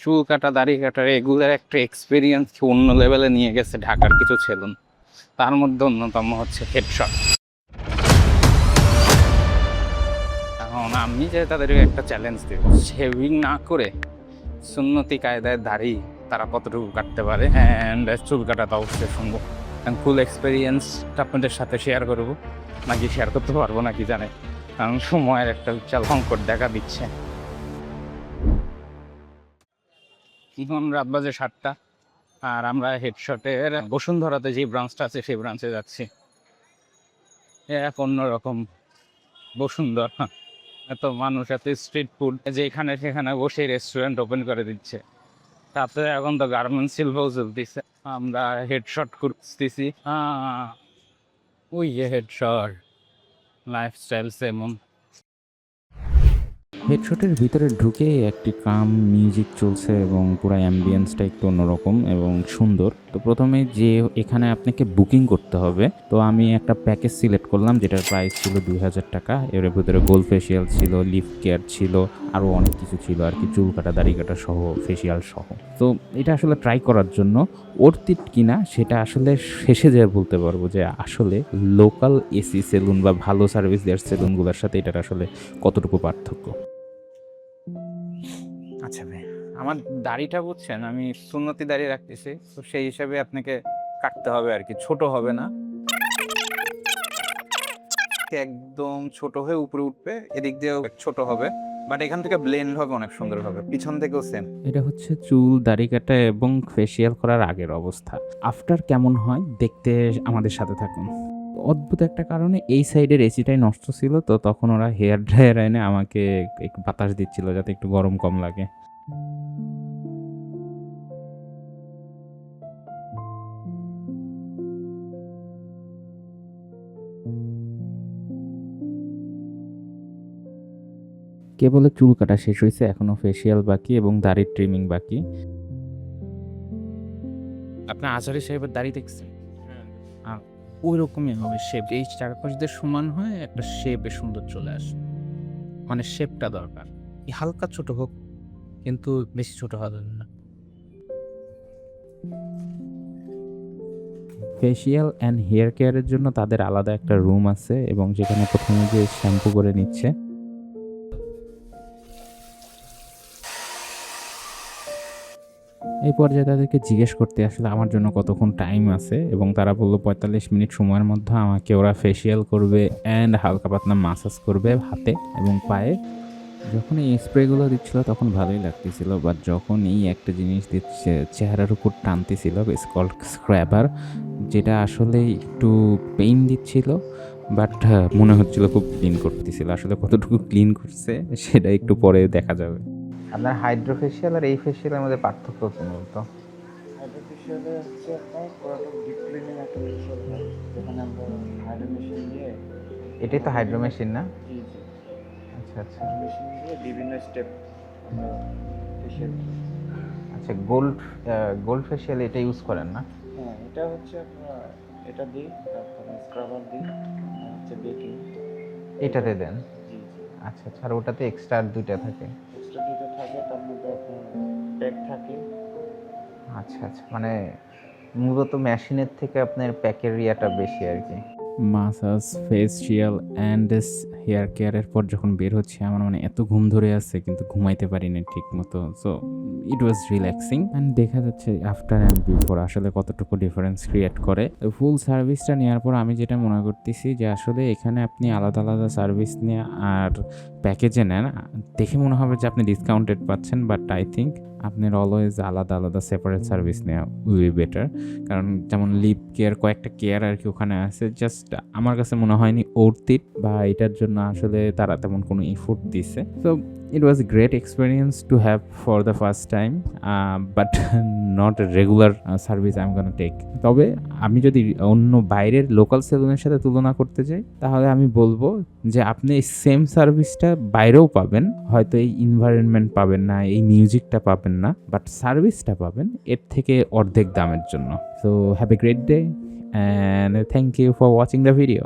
চুল কাটা, দাড়ি কাটা এগুলোর একটা এক্সপিরিয়েন্স অন্য লেভেলে নিয়ে গেছে ঢাকার কিছু সেলুন। তার মধ্যে অন্যতম হচ্ছে হেডশট। এখন আমি যে তাদেরকে একটা চ্যালেঞ্জ দেব, শেভিং না করে সুন্নতি কায়দায় দাড়ি তারা কতটুকু কাটতে পারে, অ্যান্ড চুল কাটাটা অবশ্যই শুনবো। ফুল এক্সপিরিয়েন্সটা আপনাদের সাথে শেয়ার করবো, নাকি শেয়ার করতে পারবো নাকি জানে, কারণ সময়ের একটা বিশাল সংকট দেখা দিচ্ছে। এখন রাত বাজে 7টা, আর আমরা হেডশটের বসুন্ধরাতে যে ব্রাঞ্চটা আছে সেই ব্রাঞ্চে যাচ্ছি। এক অন্যরকম বসুন্ধরা, এত মানুষ, এত স্ট্রিট ফুড, যেখানে সেখানে বসে রেস্টুরেন্ট ওপেন করে দিচ্ছে। তাতে এখন তো গার্মেন্টস শিল্পও চলতেছে। আমরা হেডশট করতেছি, ওই হেডশট লাইফস্টাইল সেমন। হেডশটের ভিতরে ঢুকেই একটি কাম মিউজিক চলছে এবং পুরো অ্যাম্বিয়েন্সটা একটু অন্যরকম এবং সুন্দর। তো প্রথমে যে এখানে আপনাকে বুকিং করতে হবে, তো আমি একটা প্যাকেজ সিলেক্ট করলাম যেটার প্রাইস ছিল 2000 টাকা। এর ভিতরে গোল্ড ফেসিয়াল ছিল, লিফ কেয়ার ছিল, আরও অনেক কিছু ছিল আর কি, চুল কাটা, দাড়ি কাটা সহ, ফেসিয়াল সহ। তো এটা আসলে ট্রাই করার জন্য অর্থিত কিনা সেটা আসলে শেষে যেয়ে বলতে পারবো, যে আসলে লোকাল এসি সেলুন বা ভালো সার্ভিস দেওয়ার সেলুনগুলোর সাথে এটার আসলে কতটুকু পার্থক্য। আচ্ছা ভাই, আমার দাড়িটা বুঝছেন, আমি সুন্নতি দাড়ি রাখতেছি, তো সেই হিসাবে আপনাকে কাটতে হবে আর কি, ছোট হবে না, একদম ছোট হয়ে উপরে উঠবে, এদিক দিয়েও ছোট হবে, বাট এখান থেকে ব্লেন্ড হবে অনেক সুন্দর হবে, পিছন থেকেও সেম। এটা হচ্ছে চুল দাড়ি কাটা এবং ফেসিয়াল করার আগের অবস্থা। আফটার কেমন হয় দেখতে আমাদের সাথে থাকুন। অদ্ভুত একটা কারণে এই সাইডের এসিটাই নষ্ট ছিল, তো তখন ওরা হেয়ার ড্রায়ার এনে আমাকে একটু বাতাস দিচ্ছিল যাতে একটু গরম কম লাগে। কেবল চুল কাটা শেষ হয়েছে, এখনো ফেসিয়াল বাকি এবং দাড়ির ট্রিমিং বাকি। আপনার আচারি সাহেবের দাড়ি দেখছেন? ওই রকমই হবে শেপ, এই চারপাশ দিয়ে সমান হয়, একটা শেপে সুন্দর চলে আসে, মানে শেপটা দরকার, হালকা ছোট হোক কিন্তু বেশি ছোট হবে না। ফেসিয়াল অ্যান্ড হেয়ার কেয়ারের জন্য তাদের আলাদা একটা রুম আছে এবং যেখানে প্রথমে যে শ্যাম্পু করে নিচ্ছে। এই পর্যায়ে তাদেরকে জিজ্ঞেস করতে আসলে আমার জন্য কতক্ষণ টাইম আছে, এবং তারা বললো 45 মিনিট সময়ের মধ্যে আমাকে ওরা ফেসিয়াল করবে অ্যান্ড হালকা পাতলা মাসাজ করবে হাতে এবং পায়ে। যখন এই স্প্রেগুলো দিচ্ছিল তখন ভালোই লাগতেছিল, বাট যখন এই একটা জিনিস দিচ্ছে চেহারার উপর টানতেছিল, কল্ড স্ক্র্যাবার, যেটা আসলে একটু পেইন দিচ্ছিল, বাট মনে হচ্ছিল খুব ক্লিন করতেছিল। আসলে কতটুকু ক্লিন করছে সেটা একটু পরে দেখা যাবে। আপনার হাইড্রোফেশিয়াল আর এই ফেশিয়ালের মধ্যে পার্থক্য কি বলতো? হাইড্রোফেশিয়ালে হচ্ছে আপনার পুরোটা ডিপ ক্লিনিং একটা ফেশিয়াল হয়, যেখানে আমরা হাইড্রো মেশিন দিয়ে, এটাই তো হাইড্রো মেশিন না? জি জি, আচ্ছা আচ্ছা হাইড্রো মেশিন দিয়ে বিভিন্ন স্টেপ আমরা ফেশিয়াল করি। আচ্ছা, গোল্ড ফেশিয়াল এটা ইউজ করেন না? হ্যাঁ, এটা হচ্ছে আপনার এটা দিই, তারপরে স্ক্রাবার দিই, আর হচ্ছে বেকিং এটাতে দেন? জি জি। আচ্ছা আচ্ছা, আর ওটাতে এক্সট্রা আর দুইটা থাকে? এক্সট্রা দুটো থাকে, তার মধ্যে আপনার প্যাক থাকে। আচ্ছা আচ্ছা, মানে মূলত মেশিনের থেকে আপনার প্যাকের ইয়াটা বেশি আর কি। মাসাজ, ফেসিয়াল অ্যান্ড হেয়ার কেয়ারের পর যখন বের হচ্ছে আমার মানে এত ঘুম ধরে আসছে, কিন্তু ঘুমাইতে পারিনি ঠিক মতো। So it was relaxing and দেখা যাচ্ছে আফটার অ্যান্ড বিফোর আসলে কতটুকু ডিফারেন্স ক্রিয়েট করে। ফুল সার্ভিসটা নেওয়ার পর আমি যেটা মনে করতেছি যে আসলে এখানে আপনি আলাদা আলাদা সার্ভিস নিয়ে আর প্যাকেজে নেন, দেখে মনে হবে যে আপনি ডিসকাউন্টেড পাচ্ছেন, বাট আই থিঙ্ক আপনার অলওয়েজ আলাদা আলাদা সেপারেট সার্ভিস নেওয়া উইল বি বেটার। কারণ যেমন লিপ কেয়ার, কয়েকটা কেয়ার আর কি ওখানে আছে, জাস্ট আমার কাছে মনে হয়নি অর্থিত বা এটার জন্য আসলে তারা তেমন কোনো এফোর্ট দিছে। So it was a great experience to have for the first time, but not a regular service I'm gonna take. তবে আমি যদি অন্য বাইরের লোকাল সেলুনের সাথে তুলনা করতে যাই তাহলে আমি বলবো যে আপনি এই সেম সার্ভিসটা বাইরেও পাবেন, হয়তো এই এনভায়রনমেন্ট পাবেন না, এই মিউজিকটা পাবেন না, বাট সার্ভিসটা পাবেন এর থেকে অর্ধেক দামের জন্য। So have a great day and thank you for watching the video.